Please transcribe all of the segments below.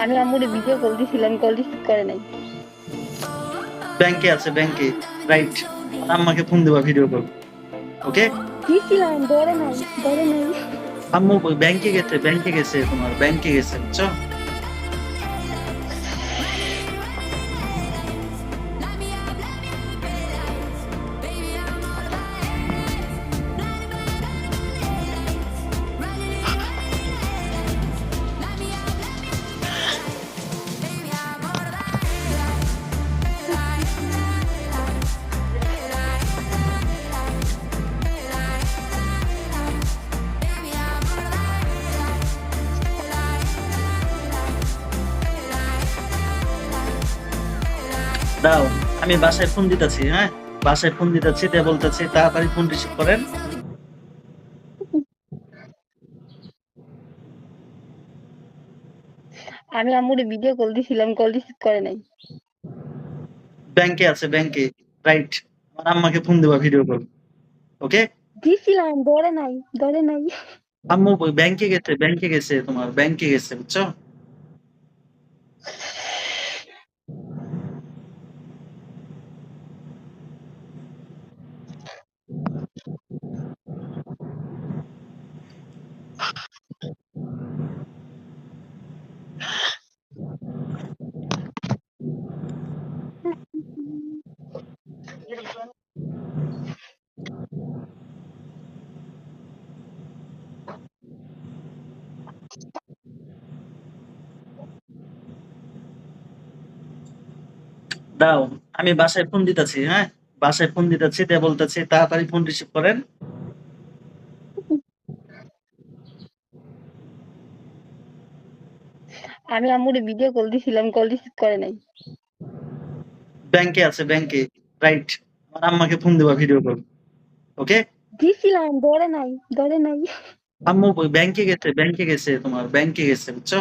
আমি আম্মুরে video call দিছিলাম, call receive করে নাই। ব্যাংকে আছে, ব্যাংকে। রাইট। আম্মাকে ফোন দেবা ভিডিও কল। ওকে। দিছিলাম, ধরে নাই, ধরে নাই। আম্মু ব্যাংকে গেছে, ব্যাংকে গেছে, তোমার ব্যাংকে গেছে, বুঝছো? দাও, আমি বাসায় ফোন দিতেছি। হ্যাঁ, বাসায় ফোন দিতেছি, দিয়ে বলতেছি তাড়াতাড়ি ফোন রিসিভ করেন। আমি আম্মুরে ভিডিও কল দিছিলাম, কল রিসিভ করে নাই। ব্যাংকে আছে, ব্যাংকে। রাইট। আমার আম্মাকে ফোন দেবা ভিডিও কল। ওকে। দিছিলাম, ধরে নাই, ধরে নাই। আম্মু ব্যাংকে গেছে, ব্যাংকে গেছে, তোমার ব্যাংকে গেছে, বুঝছো? দাও, আমি বাসায় ফোন দিতেছি। হ্যাঁ, বাসায় ফোন দিতেছি, দিয়ে বলতেছি তাড়াতাড়ি ফোন রিসিভ করেন। আমি আম্মুরে ভিডিও কল দিছিলাম, কল রিসিভ করে নাই। ব্যাংকে আছে, ব্যাংকে। রাইট। আমার আম্মাকে ফোন দেবা ভিডিও কল। ওকে। দিছিলাম, ধরে নাই, ধরে নাই। আম্মু ব্যাংকে গেছে, ব্যাংকে গেছে, তোমার ব্যাংকে গেছে, বুঝছো?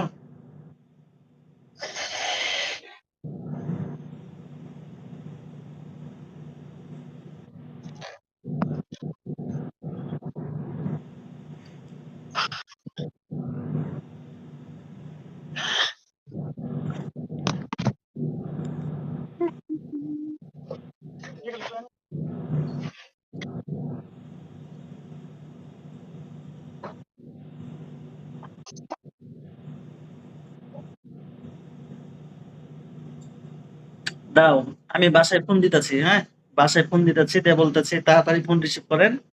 দাও, আমি বাসায় ফোন দিতেছি। হ্যাঁ, বাসায় ফোন দিতেছি, দিয়ে বলতেছি তাড়াতাড়ি ফোন রিসিভ করেন।